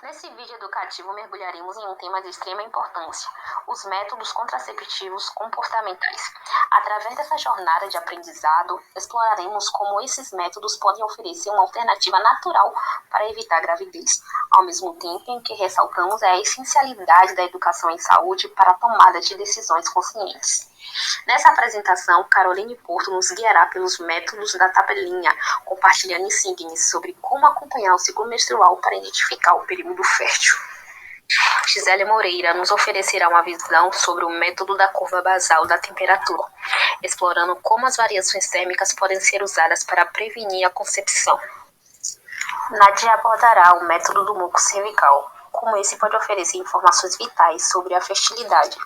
Nesse vídeo educativo, mergulharemos em um tema de extrema importância: os métodos contraceptivos comportamentais. Através dessa jornada de aprendizado, exploraremos como esses métodos podem oferecer uma alternativa natural para evitar a gravidez, ao mesmo tempo em que ressaltamos a essencialidade da educação em saúde para a tomada de decisões conscientes. Nessa apresentação, Caroline Porto nos guiará pelos métodos da tabelinha, compartilhando insígnias sobre como acompanhar o ciclo menstrual para identificar o período fértil. Gisele Moreira nos oferecerá uma visão sobre o método da curva basal da temperatura, explorando como as variações térmicas podem ser usadas para prevenir a concepção. Nadia abordará o método do muco cervical, como esse pode oferecer informações vitais sobre a fertilidade.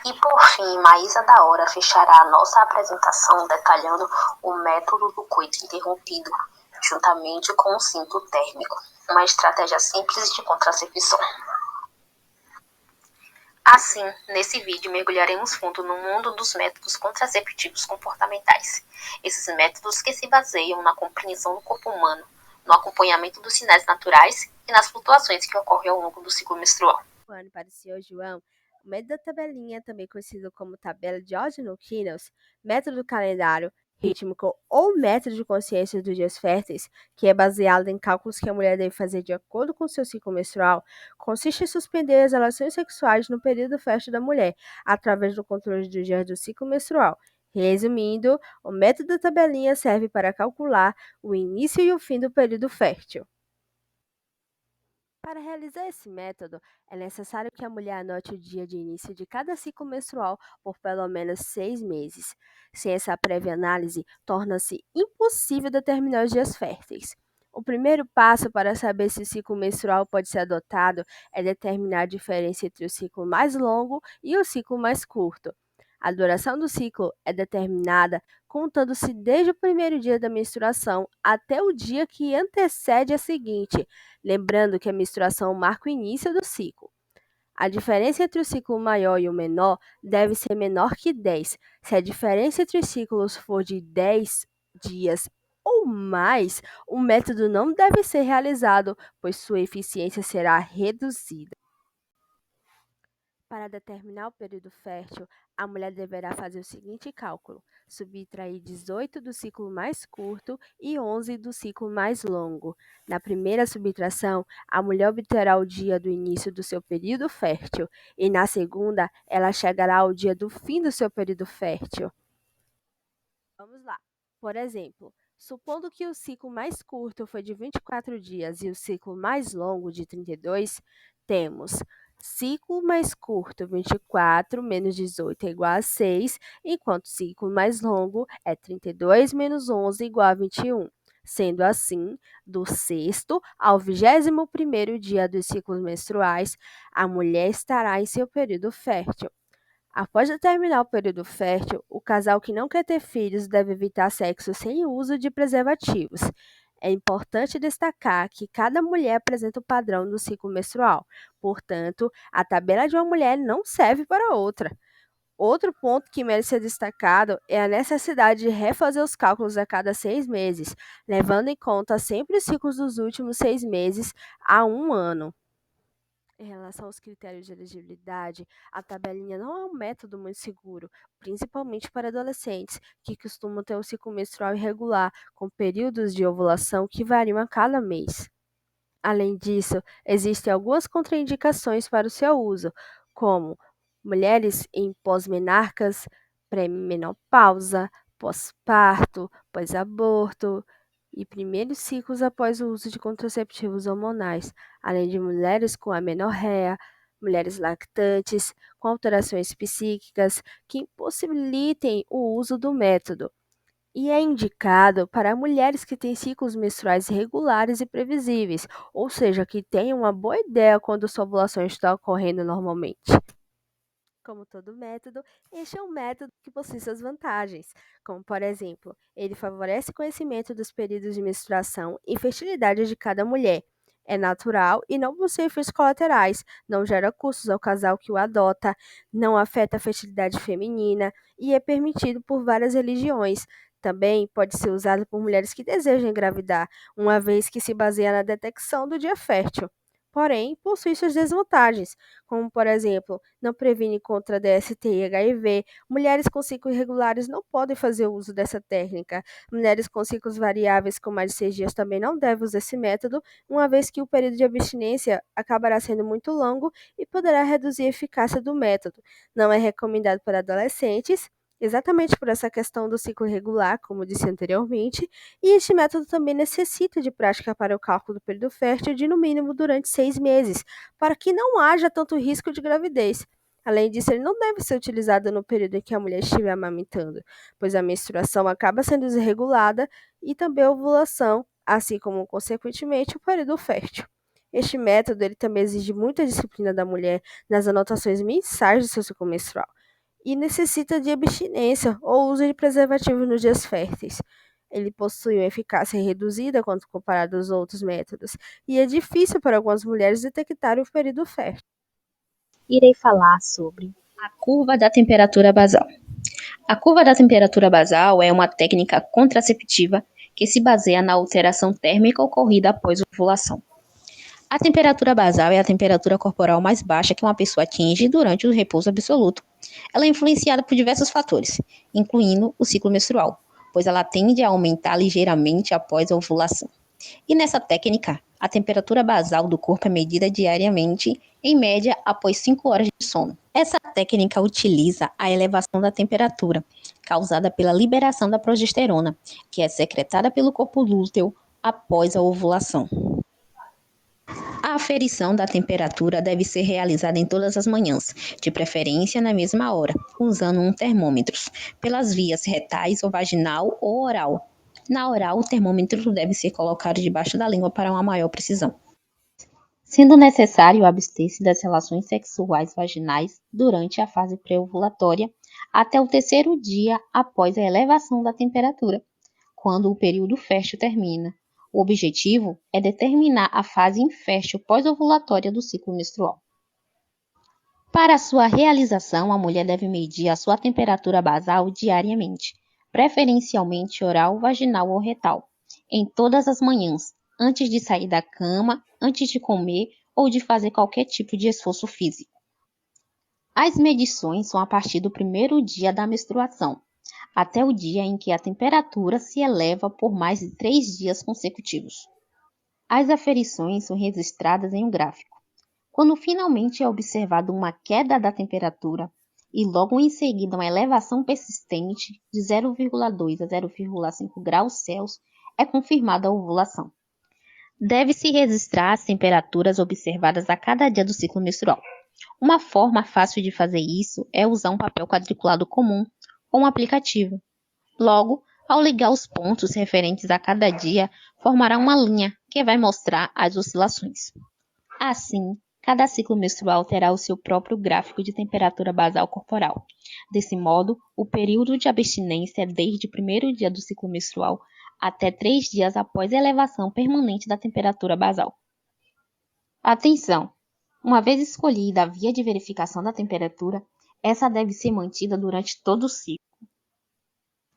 E por fim, Maísa da Hora fechará a nossa apresentação detalhando o método do coito interrompido, juntamente com o cinto térmico, uma estratégia simples de contracepção. Assim, nesse vídeo mergulharemos fundo no mundo dos métodos contraceptivos comportamentais. Esses métodos que se baseiam na compreensão do corpo humano, no acompanhamento dos sinais naturais e nas flutuações que ocorrem ao longo do ciclo menstrual. Para o Sr. João, o método da tabelinha, também conhecido como tabela de Ordino-Quinos, método do calendário rítmico ou método de consciência dos dias férteis, que é baseado em cálculos que a mulher deve fazer de acordo com seu ciclo menstrual, consiste em suspender as relações sexuais no período fértil da mulher, através do controle dos dias do ciclo menstrual. Resumindo, o método da tabelinha serve para calcular o início e o fim do período fértil. Para realizar esse método, é necessário que a mulher anote o dia de início de cada ciclo menstrual por pelo menos 6 meses. Sem essa prévia análise, torna-se impossível determinar os dias férteis. O primeiro passo para saber se o ciclo menstrual pode ser adotado é determinar a diferença entre o ciclo mais longo e o ciclo mais curto. A duração do ciclo é determinada contando-se desde o primeiro dia da menstruação até o dia que antecede a seguinte, lembrando que a menstruação marca o início do ciclo. A diferença entre o ciclo maior e o menor deve ser menor que 10. Se a diferença entre os ciclos for de 10 dias ou mais, o método não deve ser realizado, pois sua eficiência será reduzida. Para determinar o período fértil, a mulher deverá fazer o seguinte cálculo: subtrair 18 do ciclo mais curto e 11 do ciclo mais longo. Na primeira subtração, a mulher obterá o dia do início do seu período fértil, e na segunda, ela chegará ao dia do fim do seu período fértil. Vamos lá. Por exemplo, supondo que o ciclo mais curto foi de 24 dias e o ciclo mais longo de 32, temos ciclo mais curto, 24 menos 18 é igual a 6, enquanto o ciclo mais longo é 32 menos 11 igual a 21. Sendo assim, do sexto ao 21º dia dos ciclos menstruais, a mulher estará em seu período fértil. Após terminar o período fértil, o casal que não quer ter filhos deve evitar sexo sem o uso de preservativos. É importante destacar que cada mulher apresenta o padrão do ciclo menstrual, portanto, a tabela de uma mulher não serve para outra. Outro ponto que merece ser destacado é a necessidade de refazer os cálculos a cada 6 meses, levando em conta sempre os ciclos dos últimos 6 meses a 1 ano. Em relação aos critérios de elegibilidade, a tabelinha não é um método muito seguro, principalmente para adolescentes, que costumam ter um ciclo menstrual irregular, com períodos de ovulação que variam a cada mês. Além disso, existem algumas contraindicações para o seu uso, como mulheres em pós-menarcas, pré-menopausa, pós-parto, pós-aborto e primeiros ciclos após o uso de contraceptivos hormonais, além de mulheres com amenorreia, mulheres lactantes, com alterações psíquicas que impossibilitem o uso do método. E é indicado para mulheres que têm ciclos menstruais regulares e previsíveis, ou seja, que têm uma boa ideia quando sua ovulação está ocorrendo normalmente. Como todo método, este é um método que possui suas vantagens, como por exemplo, ele favorece o conhecimento dos períodos de menstruação e fertilidade de cada mulher. É natural e não possui efeitos colaterais, não gera custos ao casal que o adota, não afeta a fertilidade feminina e é permitido por várias religiões. Também pode ser usado por mulheres que desejam engravidar, uma vez que se baseia na detecção do dia fértil. Porém, possui suas desvantagens, como, por exemplo, não previne contra DST e HIV. Mulheres com ciclos irregulares não podem fazer uso dessa técnica. Mulheres com ciclos variáveis com mais de 6 dias também não devem usar esse método, uma vez que o período de abstinência acabará sendo muito longo e poderá reduzir a eficácia do método. Não é recomendado para adolescentes, exatamente por essa questão do ciclo irregular, como disse anteriormente, e este método também necessita de prática para o cálculo do período fértil de no mínimo durante 6 meses, para que não haja tanto risco de gravidez. Além disso, ele não deve ser utilizado no período em que a mulher estiver amamentando, pois a menstruação acaba sendo desregulada e também a ovulação, assim como, consequentemente, o período fértil. Este método ele também exige muita disciplina da mulher nas anotações mensais do seu ciclo menstrual e necessita de abstinência ou uso de preservativo nos dias férteis. Ele possui uma eficácia reduzida quando comparado aos outros métodos, e é difícil para algumas mulheres detectarem o período fértil. Irei falar sobre a curva da temperatura basal. A curva da temperatura basal é uma técnica contraceptiva que se baseia na alteração térmica ocorrida após a ovulação. A temperatura basal é a temperatura corporal mais baixa que uma pessoa atinge durante o repouso absoluto. Ela é influenciada por diversos fatores, incluindo o ciclo menstrual, pois ela tende a aumentar ligeiramente após a ovulação. E nessa técnica, a temperatura basal do corpo é medida diariamente, em média, após 5 horas de sono. Essa técnica utiliza a elevação da temperatura, causada pela liberação da progesterona, que é secretada pelo corpo lúteo após a ovulação. A aferição da temperatura deve ser realizada em todas as manhãs, de preferência na mesma hora, usando um termômetro, pelas vias retais ou vaginal ou oral. Na oral, o termômetro deve ser colocado debaixo da língua para uma maior precisão. Sendo necessário abster-se das relações sexuais vaginais durante a fase pré-ovulatória até o terceiro dia após a elevação da temperatura, quando o período fértil termina. O objetivo é determinar a fase infértil pós-ovulatória do ciclo menstrual. Para sua realização, a mulher deve medir a sua temperatura basal diariamente, preferencialmente oral, vaginal ou retal, em todas as manhãs, antes de sair da cama, antes de comer ou de fazer qualquer tipo de esforço físico. As medições são a partir do primeiro dia da menstruação, até o dia em que a temperatura se eleva por mais de 3 dias consecutivos. As aferições são registradas em um gráfico. Quando finalmente é observada uma queda da temperatura e logo em seguida uma elevação persistente de 0,2 a 0,5 graus Celsius, é confirmada a ovulação. Deve-se registrar as temperaturas observadas a cada dia do ciclo menstrual. Uma forma fácil de fazer isso é usar um papel quadriculado comum ou um aplicativo. Logo, ao ligar os pontos referentes a cada dia, formará uma linha que vai mostrar as oscilações. Assim, cada ciclo menstrual terá o seu próprio gráfico de temperatura basal corporal. Desse modo, o período de abstinência é desde o primeiro dia do ciclo menstrual até 3 dias após a elevação permanente da temperatura basal. Atenção! Uma vez escolhida a via de verificação da temperatura, essa deve ser mantida durante todo o ciclo.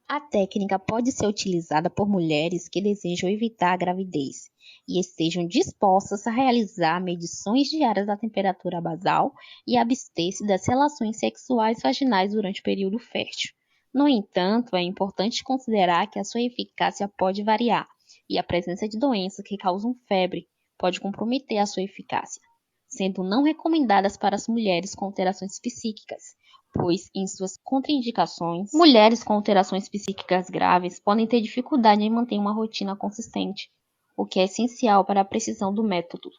A técnica pode ser utilizada por mulheres que desejam evitar a gravidez e estejam dispostas a realizar medições diárias da temperatura basal e abster-se das relações sexuais vaginais durante o período fértil. No entanto, é importante considerar que a sua eficácia pode variar e a presença de doenças que causam febre pode comprometer a sua eficácia, sendo não recomendadas para as mulheres com alterações psíquicas, pois, em suas contraindicações, mulheres com alterações psíquicas graves podem ter dificuldade em manter uma rotina consistente, o que é essencial para a precisão do método.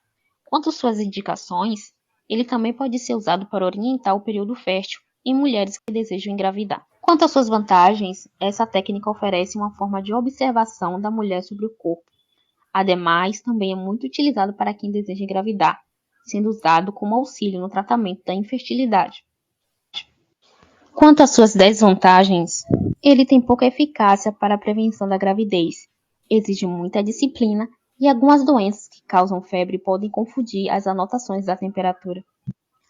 Quanto às suas indicações, ele também pode ser usado para orientar o período fértil em mulheres que desejam engravidar. Quanto às suas vantagens, essa técnica oferece uma forma de observação da mulher sobre o corpo. Ademais, também é muito utilizado para quem deseja engravidar, sendo usado como auxílio no tratamento da infertilidade. Quanto às suas desvantagens, ele tem pouca eficácia para a prevenção da gravidez, exige muita disciplina e algumas doenças que causam febre podem confundir as anotações da temperatura.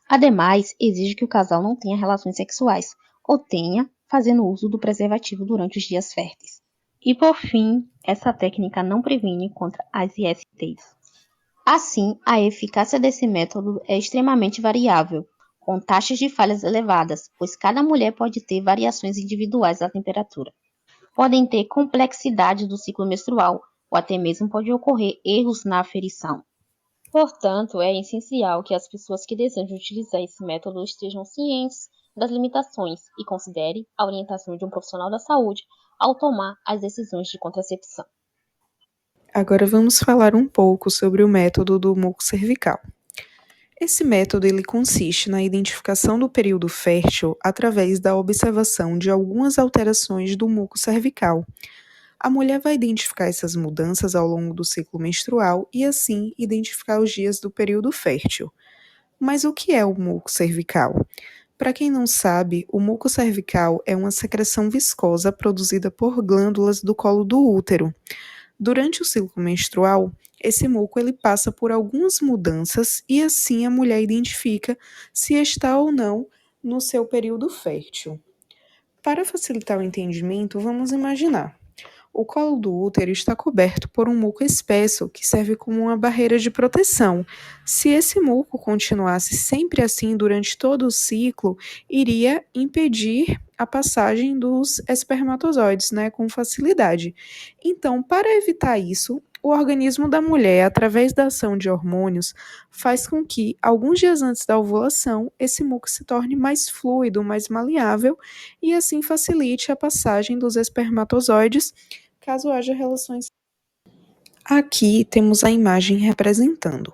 Ademais, exige que o casal não tenha relações sexuais ou tenha fazendo uso do preservativo durante os dias férteis. E por fim, essa técnica não previne contra as ISTs. Assim, a eficácia desse método é extremamente variável, com taxas de falhas elevadas, pois cada mulher pode ter variações individuais da temperatura. Podem ter complexidade do ciclo menstrual, ou até mesmo pode ocorrer erros na aferição. Portanto, é essencial que as pessoas que desejam utilizar esse método estejam cientes das limitações e considerem a orientação de um profissional da saúde ao tomar as decisões de contracepção. Agora vamos falar um pouco sobre o método do muco cervical. Esse método ele consiste na identificação do período fértil através da observação de algumas alterações do muco cervical. A mulher vai identificar essas mudanças ao longo do ciclo menstrual e assim identificar os dias do período fértil. Mas o que é o muco cervical? Para quem não sabe, o muco cervical é uma secreção viscosa produzida por glândulas do colo do útero. Durante o ciclo menstrual, esse muco ele passa por algumas mudanças e assim a mulher identifica se está ou não no seu período fértil. Para facilitar o entendimento, vamos imaginar. O colo do útero está coberto por um muco espesso que serve como uma barreira de proteção. Se esse muco continuasse sempre assim durante todo o ciclo, iria impedir a passagem dos espermatozoides, com facilidade. Então, para evitar isso, o organismo da mulher, através da ação de hormônios, faz com que, alguns dias antes da ovulação, esse muco se torne mais fluido, mais maleável e assim facilite a passagem dos espermatozoides caso haja relações. Aqui temos a imagem representando.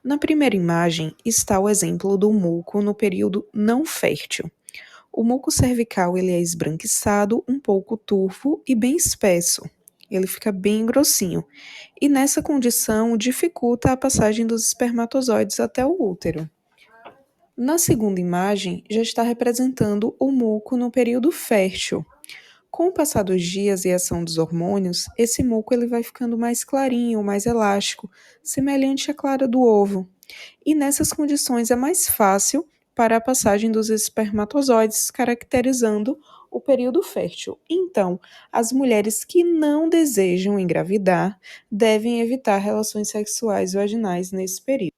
Na primeira imagem está o exemplo do muco no período não fértil. O muco cervical ele é esbranquiçado, um pouco turvo e bem espesso. Ele fica bem grossinho. E nessa condição dificulta a passagem dos espermatozoides até o útero. Na segunda imagem já está representando o muco no período fértil. Com o passar dos dias e a ação dos hormônios, esse muco ele vai ficando mais clarinho, mais elástico, semelhante à clara do ovo. E nessas condições é mais fácil para a passagem dos espermatozoides, caracterizando o período fértil. Então, as mulheres que não desejam engravidar devem evitar relações sexuais vaginais nesse período.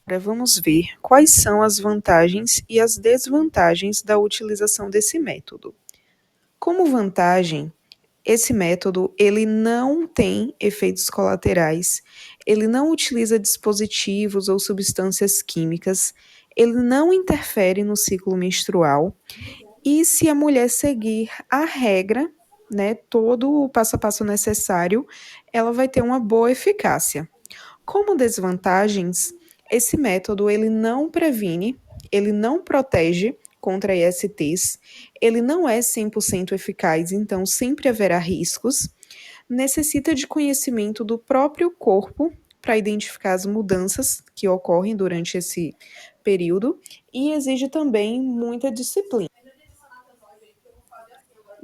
Agora vamos ver quais são as vantagens e as desvantagens da utilização desse método. Como vantagem, esse método ele não tem efeitos colaterais, ele não utiliza dispositivos ou substâncias químicas, ele não interfere no ciclo menstrual e se a mulher seguir a regra, todo o passo a passo necessário, ela vai ter uma boa eficácia. Como desvantagens, esse método ele não previne, ele não protege contra ISTs, ele não é 100% eficaz, então sempre haverá riscos, necessita de conhecimento do próprio corpo para identificar as mudanças que ocorrem durante esse período e exige também muita disciplina.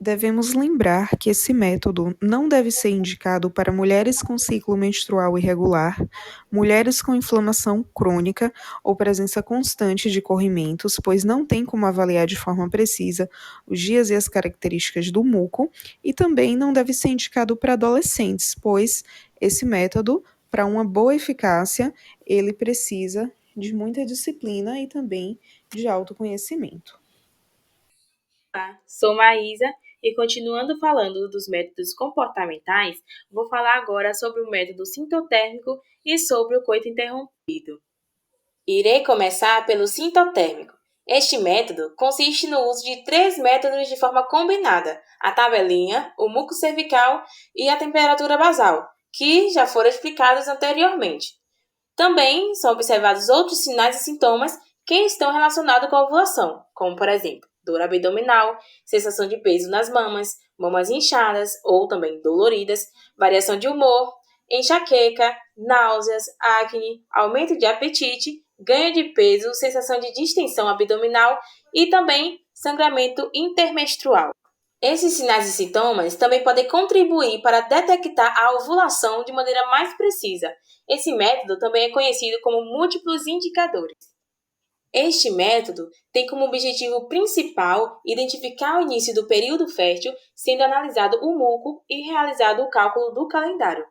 Devemos lembrar que esse método não deve ser indicado para mulheres com ciclo menstrual irregular, mulheres com inflamação crônica ou presença constante de corrimentos, pois não tem como avaliar de forma precisa os dias e as características do muco, e também não deve ser indicado para adolescentes, pois esse método, para uma boa eficácia, ele precisa de muita disciplina e também de autoconhecimento. Olá, sou Maísa e continuando falando dos métodos comportamentais, vou falar agora sobre o método sintotérmico e sobre o coito interrompido. Irei começar pelo sintotérmico. Este método consiste no uso de 3 métodos de forma combinada, a tabelinha, o muco cervical e a temperatura basal, que já foram explicados anteriormente. Também são observados outros sinais e sintomas que estão relacionados com a ovulação, como por exemplo, dor abdominal, sensação de peso nas mamas, mamas inchadas ou também doloridas, variação de humor, enxaqueca, náuseas, acne, aumento de apetite, ganho de peso, sensação de distensão abdominal e também sangramento intermenstrual. Esses sinais e sintomas também podem contribuir para detectar a ovulação de maneira mais precisa. Esse método também é conhecido como múltiplos indicadores. Este método tem como objetivo principal identificar o início do período fértil, sendo analisado o muco e realizado o cálculo do calendário.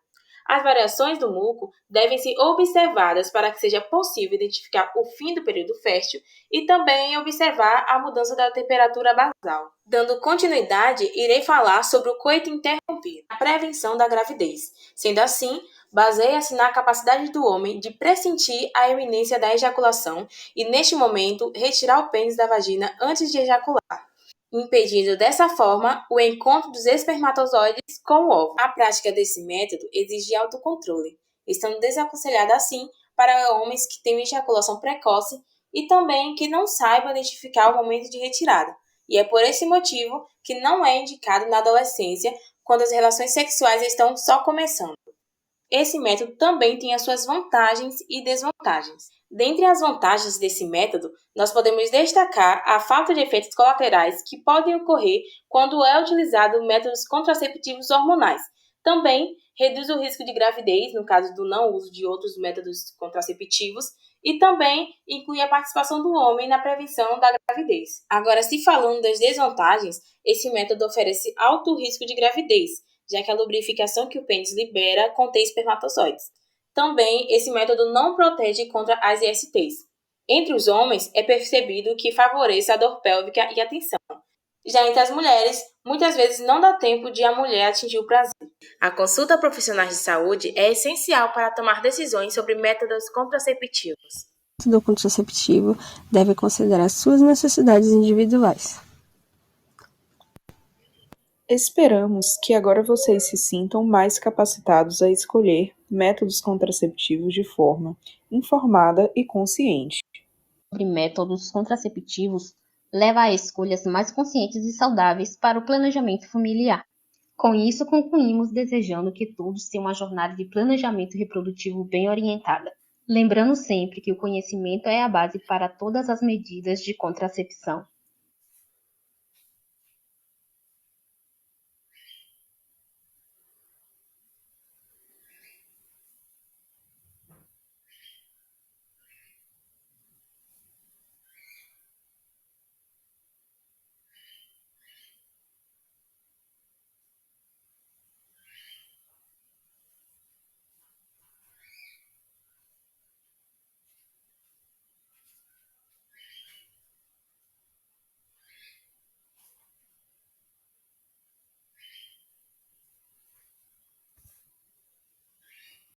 As variações do muco devem ser observadas para que seja possível identificar o fim do período fértil e também observar a mudança da temperatura basal. Dando continuidade, irei falar sobre o coito interrompido, a prevenção da gravidez. Sendo assim, baseia-se na capacidade do homem de pressentir a iminência da ejaculação e, neste momento, retirar o pênis da vagina antes de ejacular, impedindo dessa forma o encontro dos espermatozoides com o óvulo. A prática desse método exige autocontrole, estando desaconselhada assim para homens que têm ejaculação precoce e também que não saibam identificar o momento de retirada. E é por esse motivo que não é indicado na adolescência, quando as relações sexuais estão só começando. Esse método também tem as suas vantagens e desvantagens. Dentre as vantagens desse método, nós podemos destacar a falta de efeitos colaterais que podem ocorrer quando é utilizado métodos contraceptivos hormonais. Também reduz o risco de gravidez, no caso do não uso de outros métodos contraceptivos, e também inclui a participação do homem na prevenção da gravidez. Agora, se falando das desvantagens, esse método oferece alto risco de gravidez, já que a lubrificação que o pênis libera contém espermatozoides. Também, esse método não protege contra as ISTs. Entre os homens, é percebido que favorece a dor pélvica e a tensão. Já entre as mulheres, muitas vezes não dá tempo de a mulher atingir o prazer. A consulta a profissionais de saúde é essencial para tomar decisões sobre métodos contraceptivos. O método contraceptivo deve considerar suas necessidades individuais. Esperamos que agora vocês se sintam mais capacitados a escolher métodos contraceptivos de forma informada e consciente. Sobre métodos contraceptivos leva a escolhas mais conscientes e saudáveis para o planejamento familiar. Com isso, concluímos desejando que todos tenham uma jornada de planejamento reprodutivo bem orientada. Lembrando sempre que o conhecimento é a base para todas as medidas de contracepção.